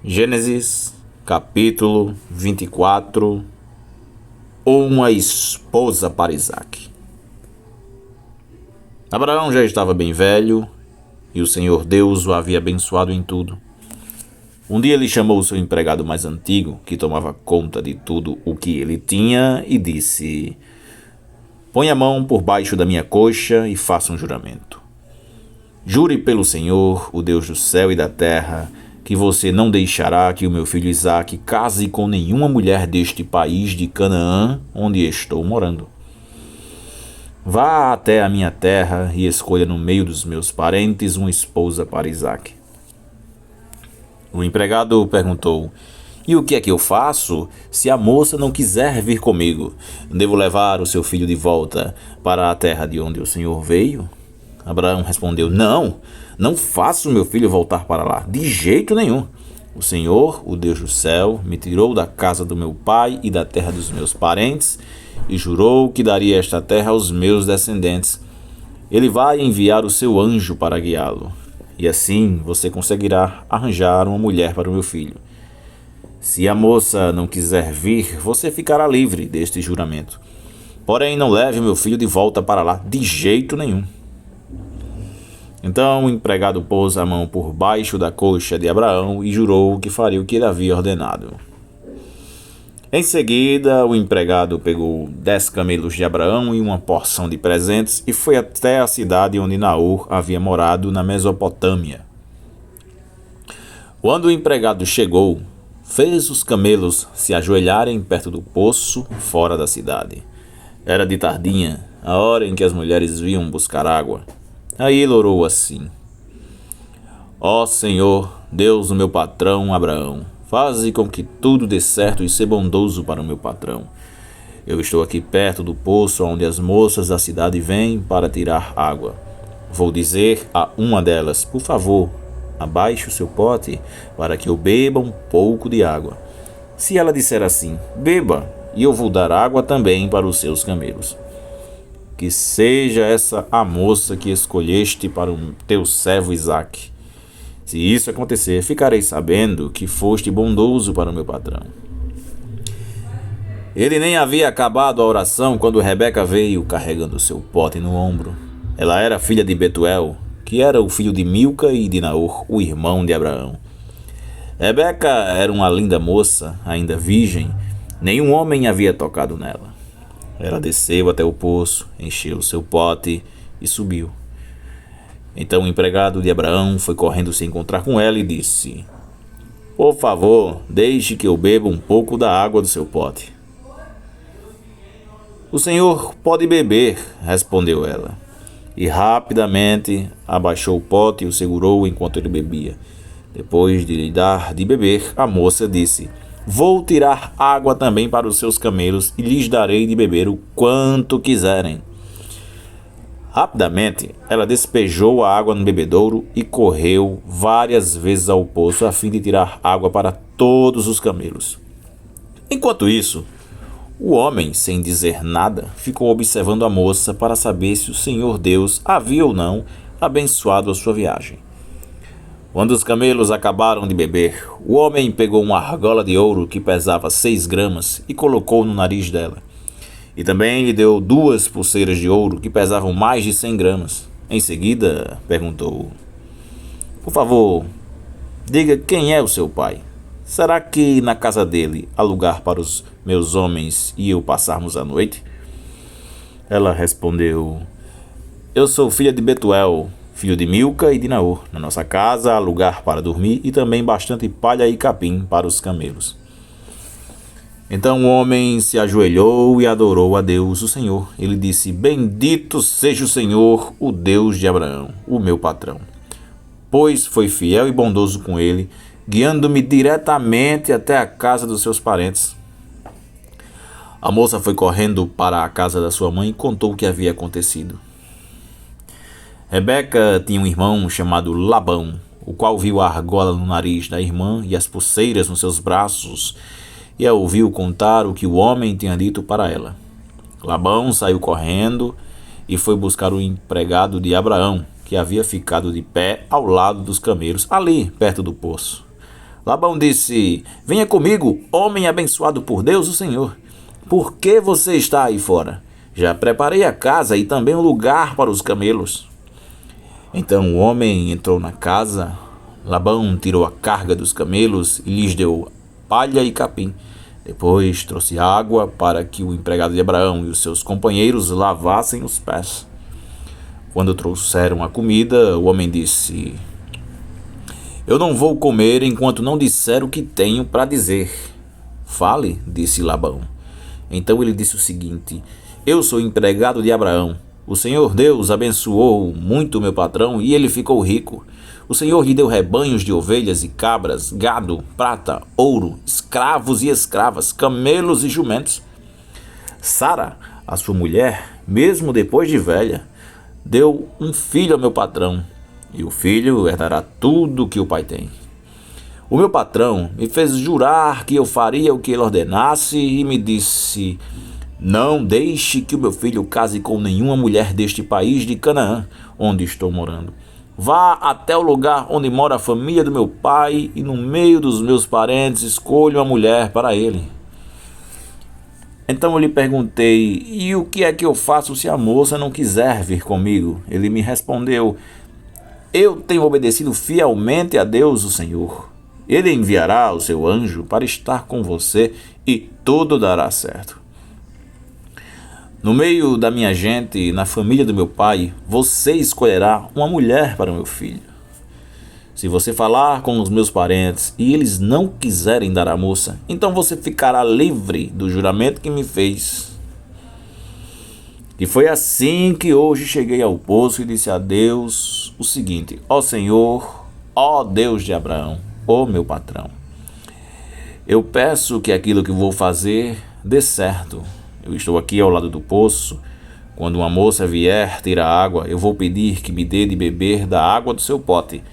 Gênesis, capítulo 24. Uma esposa para Isaque. Abraão já estava bem velho e o Senhor Deus o havia abençoado em tudo. Um dia ele chamou o seu empregado mais antigo, que tomava conta de tudo o que ele tinha, e disse: "Põe a mão por baixo da minha coxa e faça um juramento. Jure pelo Senhor, o Deus do céu e da terra, que você não deixará que o meu filho Isaque case com nenhuma mulher deste país de Canaã, onde estou morando. Vá até a minha terra e escolha no meio dos meus parentes uma esposa para Isaque." O empregado perguntou: "E o que é que eu faço se a moça não quiser vir comigo? Devo levar o seu filho de volta para a terra de onde o Senhor veio?" Abraão respondeu: Não faço meu filho voltar para lá, de jeito nenhum. O Senhor, o Deus do céu, me tirou da casa do meu pai e da terra dos meus parentes, e jurou que daria esta terra aos meus descendentes. Ele vai enviar o seu anjo para guiá-lo, e assim você conseguirá arranjar uma mulher para o meu filho. Se a moça não quiser vir, você ficará livre deste juramento. Porém, não leve meu filho de volta para lá, de jeito nenhum." Então o empregado pôs a mão por baixo da coxa de Abraão e jurou que faria o que ele havia ordenado. Em seguida, o empregado pegou 10 camelos de Abraão e uma porção de presentes e foi até a cidade onde Naor havia morado, na Mesopotâmia. Quando o empregado chegou, fez os camelos se ajoelharem perto do poço, fora da cidade. Era de tardinha, a hora em que as mulheres vinham buscar água. Aí ele orou assim: "Ó Senhor, Deus do meu patrão Abraão, faze com que tudo dê certo e seja bondoso para o meu patrão. Eu estou aqui perto do poço onde as moças da cidade vêm para tirar água. Vou dizer a uma delas: por favor, abaixe o seu pote para que eu beba um pouco de água. Se ela disser assim: beba, e eu vou dar água também para os seus camelos. Que seja essa a moça que escolheste para o teu servo Isaque. Se isso acontecer, ficarei sabendo que foste bondoso para o meu patrão." Ele nem havia acabado a oração quando Rebeca veio carregando seu pote no ombro. Ela era filha de Betuel, que era o filho de Milca, e de Naor, o irmão de Abraão. Rebeca era uma linda moça, ainda virgem, nenhum homem havia tocado nela. Ela desceu até o poço, encheu seu pote e subiu. Então o empregado de Abraão foi correndo se encontrar com ela e disse: "Por favor, deixe que eu beba um pouco da água do seu pote." "O senhor pode beber", respondeu ela. E rapidamente abaixou o pote e o segurou enquanto ele bebia. Depois de lhe dar de beber, a moça disse: "Vou tirar água também para os seus camelos e lhes darei de beber o quanto quiserem." Rapidamente, ela despejou a água no bebedouro e correu várias vezes ao poço a fim de tirar água para todos os camelos. Enquanto isso, o homem, sem dizer nada, ficou observando a moça para saber se o Senhor Deus havia ou não abençoado a sua viagem. Quando os camelos acabaram de beber, o homem pegou uma argola de ouro que pesava 6 gramas e colocou no nariz dela. E também lhe deu 2 pulseiras de ouro que pesavam mais de 100 gramas. Em seguida, perguntou: "Por favor, diga quem é o seu pai. Será que na casa dele há lugar para os meus homens e eu passarmos a noite?" Ela respondeu: "Eu sou filha de Betuel, filho de Milca e de Naor. Na nossa casa há lugar para dormir e também bastante palha e capim para os camelos." Então o homem se ajoelhou e adorou a Deus, o Senhor. Ele disse: "Bendito seja o Senhor, o Deus de Abraão, o meu patrão, pois foi fiel e bondoso com ele, guiando-me diretamente até a casa dos seus parentes." A moça foi correndo para a casa da sua mãe e contou o que havia acontecido. Rebeca tinha um irmão chamado Labão, o qual viu a argola no nariz da irmã e as pulseiras nos seus braços, e a ouviu contar o que o homem tinha dito para ela. Labão saiu correndo e foi buscar o empregado de Abraão, que havia ficado de pé ao lado dos camelos, ali perto do poço. Labão disse: Venha comigo, homem abençoado por Deus, o Senhor. Por que você está aí fora? Já preparei a casa e também um lugar para os camelos. Então o homem entrou na casa. Labão tirou a carga dos camelos e lhes deu palha e capim. Depois trouxe água para que o empregado de Abraão e os seus companheiros lavassem os pés. Quando trouxeram a comida, o homem disse: Eu não vou comer enquanto não disser o que tenho para dizer. Fale, disse Labão. Então ele disse o seguinte: Eu sou empregado de Abraão. O Senhor Deus abençoou muito meu patrão e ele ficou rico. O Senhor lhe deu rebanhos de ovelhas e cabras, gado, prata, ouro, escravos e escravas, camelos e jumentos. Sara, a sua mulher, mesmo depois de velha, deu um filho ao meu patrão, e o filho herdará tudo que o pai tem. O meu patrão me fez jurar que eu faria o que ele ordenasse e me disse: Não deixe que o meu filho case com nenhuma mulher deste país de Canaã, onde estou morando. Vá até o lugar onde mora a família do meu pai e no meio dos meus parentes escolha uma mulher para ele. Então eu lhe perguntei: E o que é que eu faço se a moça não quiser vir comigo? Ele me respondeu: Eu tenho obedecido fielmente a Deus, o Senhor. Ele enviará o seu anjo para estar com você e tudo dará certo. No meio da minha gente e na família do meu pai, você escolherá uma mulher para o meu filho. Se você falar com os meus parentes e eles não quiserem dar a moça, então você ficará livre do juramento que me fez. E foi assim que hoje cheguei ao poço e disse a Deus o seguinte: Ó Senhor, ó Deus de Abraão, ó meu patrão, eu peço que aquilo que vou fazer dê certo. Eu estou aqui ao lado do poço. Quando uma moça vier tirar água, eu vou pedir que me dê de beber da água do seu pote.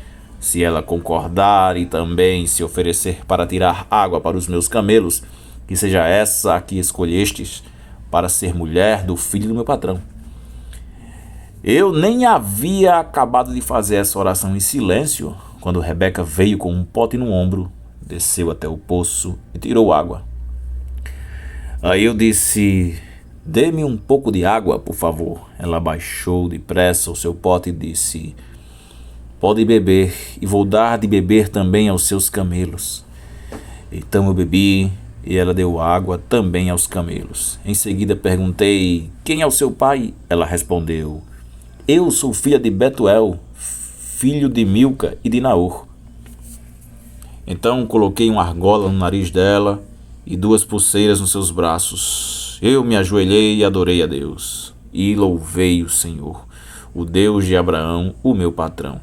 Se ela concordar e também se oferecer para tirar água para os meus camelos, que seja essa a que escolhestes para ser mulher do filho do meu patrão. Eu nem havia acabado de fazer essa oração em silêncio, quando Rebeca veio com um pote no ombro, desceu até o poço e tirou água. Aí eu disse: Dê-me um pouco de água, por favor. Ela baixou depressa o seu pote e disse: Pode beber, e vou dar de beber também aos seus camelos. Então eu bebi, e ela deu água também aos camelos. Em seguida perguntei: Quem é o seu pai? Ela respondeu: Eu sou filha de Betuel, filho de Milca e de Naor. Então coloquei uma argola no nariz dela e 2 pulseiras nos seus braços. Eu me ajoelhei e adorei a Deus, e louvei o Senhor, o Deus de Abraão, o meu patrão,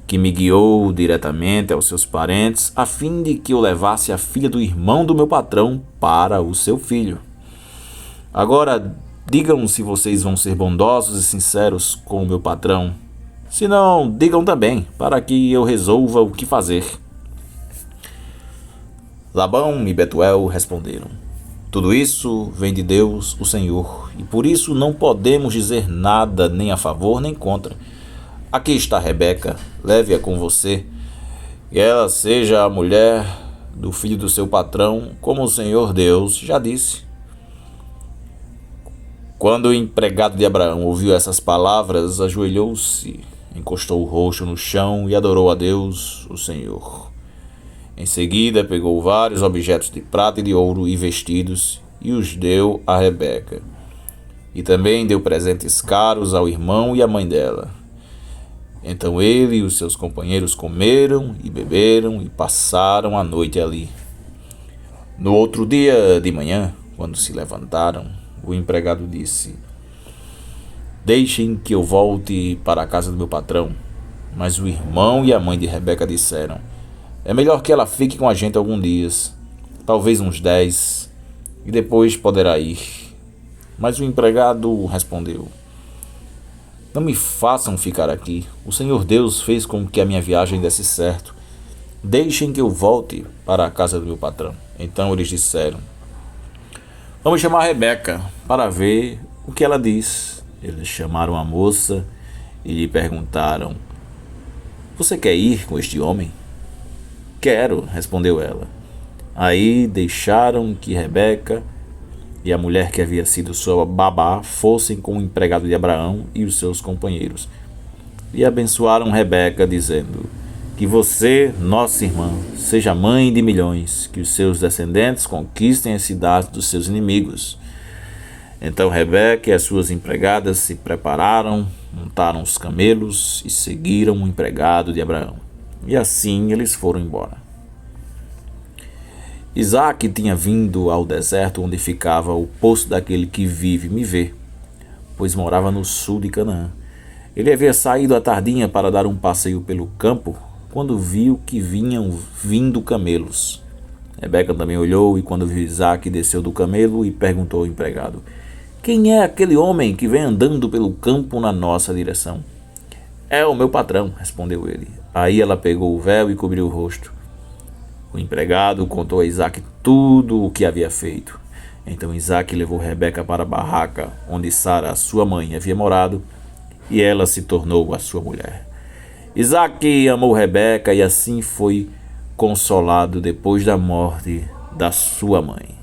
que me guiou diretamente aos seus parentes, a fim de que eu levasse a filha do irmão do meu patrão para o seu filho. Agora, digam se vocês vão ser bondosos e sinceros com o meu patrão. Se não, digam também, para que eu resolva o que fazer. Labão e Betuel responderam: Tudo isso vem de Deus, o Senhor, e por isso não podemos dizer nada nem a favor nem contra. Aqui está Rebeca, leve-a com você, e ela seja a mulher do filho do seu patrão, como o Senhor Deus já disse. Quando o empregado de Abraão ouviu essas palavras, ajoelhou-se, encostou o rosto no chão e adorou a Deus, o Senhor. Em seguida, pegou vários objetos de prata e de ouro e vestidos e os deu a Rebeca. E também deu presentes caros ao irmão e à mãe dela. Então ele e os seus companheiros comeram e beberam e passaram a noite ali. No outro dia de manhã, quando se levantaram, o empregado disse: Deixem que eu volte para a casa do meu patrão. Mas o irmão e a mãe de Rebeca disseram: É melhor que ela fique com a gente alguns dias, talvez uns 10, e depois poderá ir. Mas o empregado respondeu: Não me façam ficar aqui. O Senhor Deus fez com que a minha viagem desse certo. Deixem que eu volte para a casa do meu patrão. Então eles disseram: Vamos chamar Rebeca para ver o que ela diz. Eles chamaram a moça e lhe perguntaram: Você quer ir com este homem? Quero, respondeu ela. Aí deixaram que Rebeca e a mulher que havia sido sua babá fossem com o empregado de Abraão e os seus companheiros. E abençoaram Rebeca, dizendo: que você, nossa irmã, seja mãe de milhões, que os seus descendentes conquistem as cidades dos seus inimigos. Então Rebeca e as suas empregadas se prepararam, montaram os camelos e seguiram o empregado de Abraão. E assim eles foram embora. Isaque tinha vindo ao deserto onde ficava o poço daquele que vive me vê, pois morava no sul de Canaã. Ele havia saído à tardinha para dar um passeio pelo campo, quando viu que vinham vindo camelos. Rebeca também olhou e quando viu Isaque, desceu do camelo e perguntou ao empregado: quem é aquele homem que vem andando pelo campo na nossa direção? É o meu patrão, respondeu ele. Aí ela pegou o véu e cobriu o rosto. O empregado contou a Isaque tudo o que havia feito. Então Isaque levou Rebeca para a barraca onde Sara, sua mãe, havia morado, e ela se tornou a sua mulher. Isaque amou Rebeca e assim foi consolado depois da morte da sua mãe.